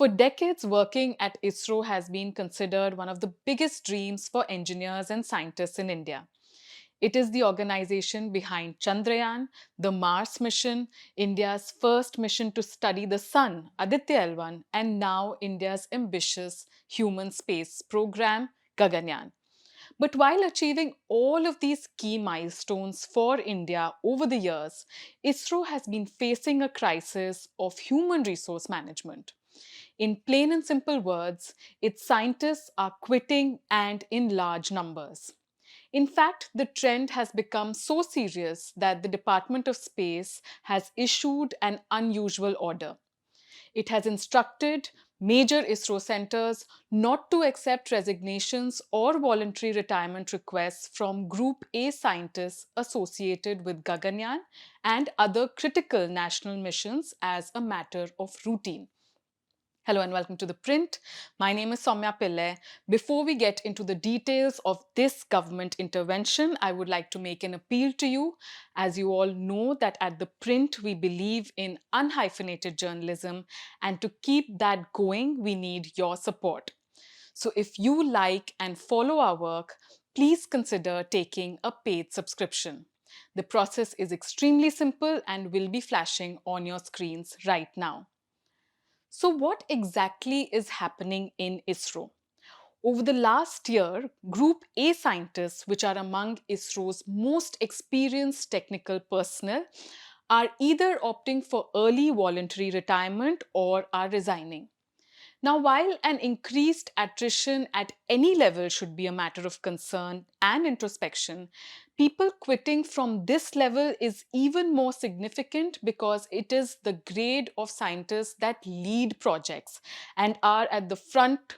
For decades, working at ISRO has been considered one of the biggest dreams for engineers and scientists in India. It is the organization behind Chandrayaan, the Mars mission, India's first mission to study the sun, Aditya L1, and now India's ambitious human space program, Gaganyaan. But while achieving all of these key milestones for India over the years, ISRO has been facing a crisis of human resource management. In plain and simple words, its scientists are quitting and in large numbers. In fact, the trend has become so serious that the Department of Space has issued an unusual order. It has instructed major ISRO centers not to accept resignations or voluntary retirement requests from Group A scientists associated with Gaganyaan and other critical national missions as a matter of routine. Hello and welcome to The Print. My name is Soumya Pillai. Before we get into the details of this government intervention, I would like to make an appeal to you. As you all know that at The Print, we believe in unhyphenated journalism, and to keep that going, we need your support. So if you like and follow our work, please consider taking a paid subscription. The process is extremely simple and will be flashing on your screens right now. So, what exactly is happening in ISRO? Over the last year, Group A scientists, which are among ISRO's most experienced technical personnel, are either opting for early voluntary retirement or are resigning. Now, while an increased attrition at any level should be a matter of concern and introspection, people quitting from this level is even more significant because it is the grade of scientists that lead projects and are at the front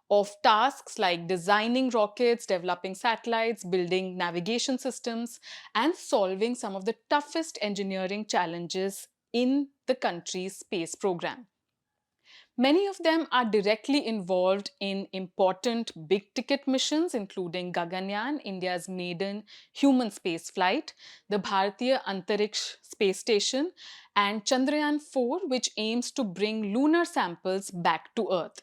of tasks like designing rockets, developing satellites, building navigation systems, and solving some of the toughest engineering challenges in the country's space program. Many of them are directly involved in important big ticket missions, including Gaganyaan, India's maiden human space flight, the Bharatiya Antariksh Space Station, and Chandrayaan 4, which aims to bring lunar samples back to Earth.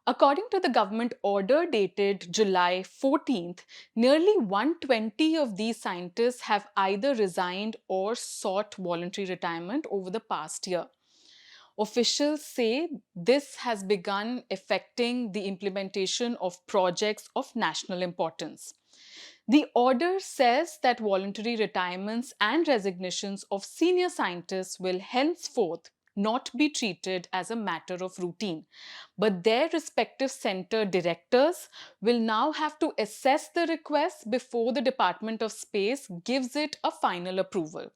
According to the government order dated July 14th, nearly 120 of these scientists have either resigned or sought voluntary retirement over the past year. Officials say this has begun affecting the implementation of projects of national importance. The order says that voluntary retirements and resignations of senior scientists will henceforth not be treated as a matter of routine, but their respective center directors will now have to assess the request before the Department of Space gives it a final approval.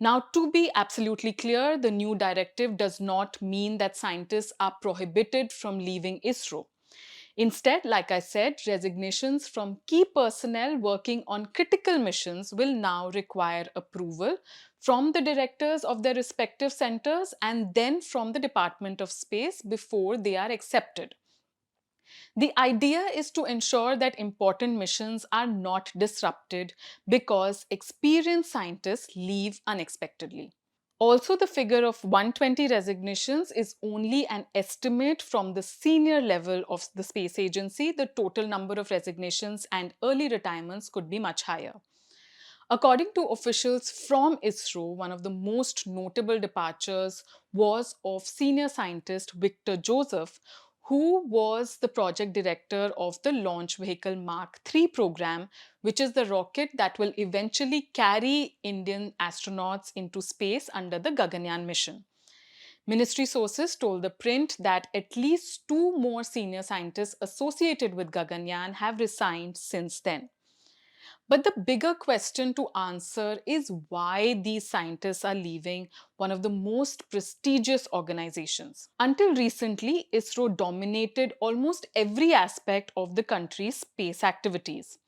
Now, to be absolutely clear, the new directive does not mean that scientists are prohibited from leaving ISRO. Instead, like I said, resignations from key personnel working on critical missions will now require approval from the directors of their respective centers and then from the Department of Space before they are accepted. The idea is to ensure that important missions are not disrupted because experienced scientists leave unexpectedly. Also, the figure of 120 resignations is only an estimate from the senior level of the space agency. The total number of resignations and early retirements could be much higher. According to officials from ISRO, one of the most notable departures was of senior scientist Victor Joseph, who was the project director of the Launch Vehicle Mark III program, which is the rocket that will eventually carry Indian astronauts into space under the Gaganyaan mission. Ministry sources told The Print that at least two more senior scientists associated with Gaganyaan have resigned since then. But the bigger question to answer is why these scientists are leaving one of the most prestigious organizations. Until recently, ISRO dominated almost every aspect of the country's space activities.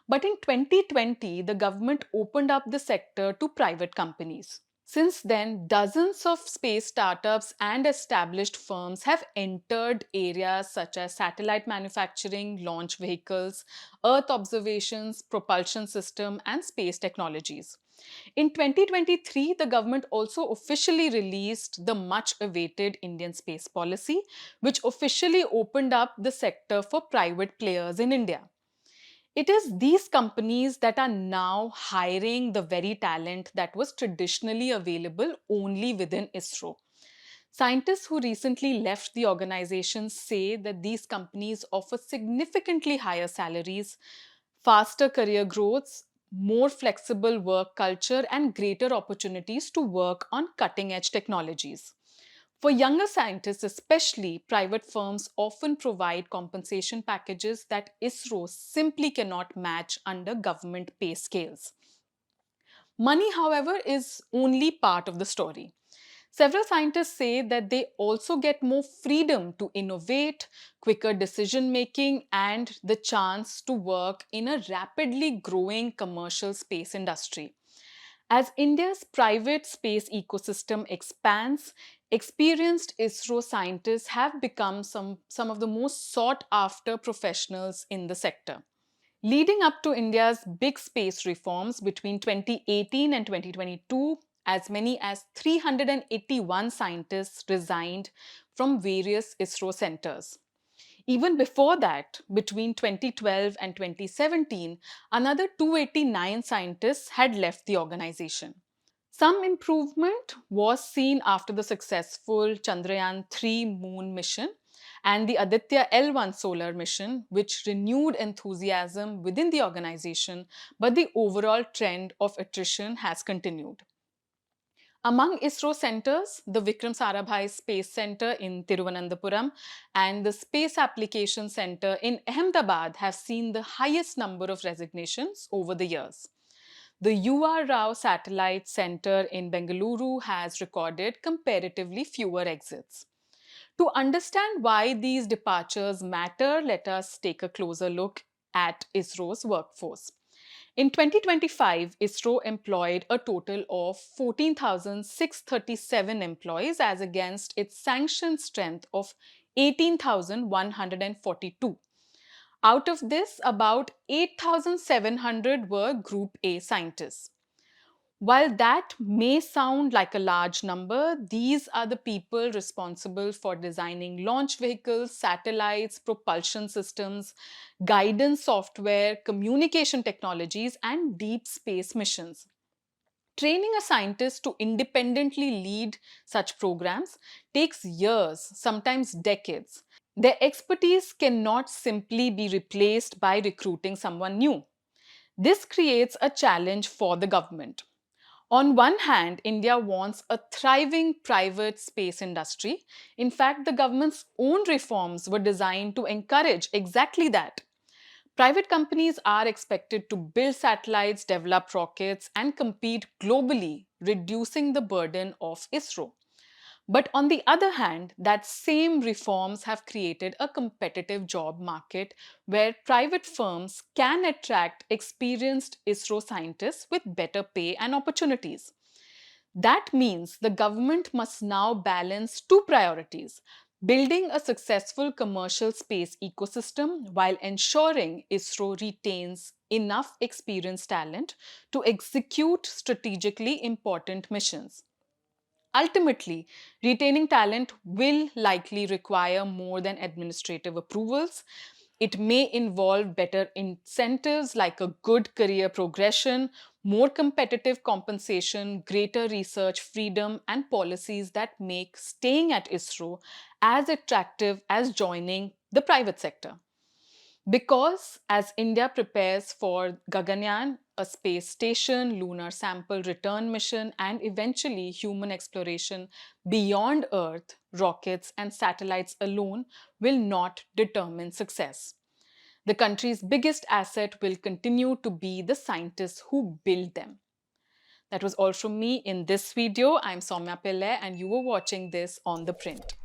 But in 2020, the government opened up the sector to private companies. Since then, dozens of space startups and established firms have entered areas such as satellite manufacturing, launch vehicles, Earth observations, propulsion system, and space technologies. In 2023, the government also officially released the much awaited Indian space policy, which officially opened up the sector for private players in India. It is these companies that are now hiring the very talent that was traditionally available only within ISRO. Scientists who recently left the organization say that these companies offer significantly higher salaries, faster career growths, more flexible work culture, and greater opportunities to work on cutting edge technologies. For younger scientists, especially, private firms often provide compensation packages that ISRO simply cannot match under government pay scales. Money, however, is only part of the story. Several scientists say that they also get more freedom to innovate, quicker decision making, and the chance to work in a rapidly growing commercial space industry. As India's private space ecosystem expands, experienced ISRO scientists have become some of the most sought after professionals in the sector. Leading up to India's big space reforms between 2018 and 2022, as many as 381 scientists resigned from various ISRO centers. Even before that, between 2012 and 2017, another 289 scientists had left the organization. Some improvement was seen after the successful Chandrayaan 3 moon mission and the Aditya L1 solar mission, which renewed enthusiasm within the organization, but the overall trend of attrition has continued. Among ISRO centers, the Vikram Sarabhai Space Center in Tiruvananthapuram and the Space Application Center in Ahmedabad have seen the highest number of resignations over the years. The UR Rao Satellite Center in Bengaluru has recorded comparatively fewer exits. To understand why these departures matter, let us take a closer look at ISRO's workforce. In 2025, ISRO employed a total of 14,637 employees as against its sanctioned strength of 18,142. Out of this, about 8,700 were Group A scientists. While that may sound like a large number, these are the people responsible for designing launch vehicles, satellites, propulsion systems, guidance software, communication technologies, and deep space missions. Training a scientist to independently lead such programs takes years, sometimes decades. Their expertise cannot simply be replaced by recruiting someone new. This creates a challenge for the government. On one hand, India wants a thriving private space industry. In fact, the government's own reforms were designed to encourage exactly that. Private companies are expected to build satellites, develop rockets, and compete globally, reducing the burden of ISRO. But on the other hand, that same reforms have created a competitive job market where private firms can attract experienced ISRO scientists with better pay and opportunities. That means the government must now balance two priorities: building a successful commercial space ecosystem while ensuring ISRO retains enough experienced talent to execute strategically important missions. Ultimately, retaining talent will likely require more than administrative approvals. It may involve better incentives like a good career progression, more competitive compensation, greater research freedom, and policies that make staying at ISRO as attractive as joining the private sector. Because as India prepares for Gaganyaan, a space station, lunar sample return mission, and eventually human exploration beyond Earth, rockets and satellites alone will not determine success. The country's biggest asset will continue to be the scientists who build them. That was all from me in this video. I'm Soumya Pillai and you were watching this on The Print.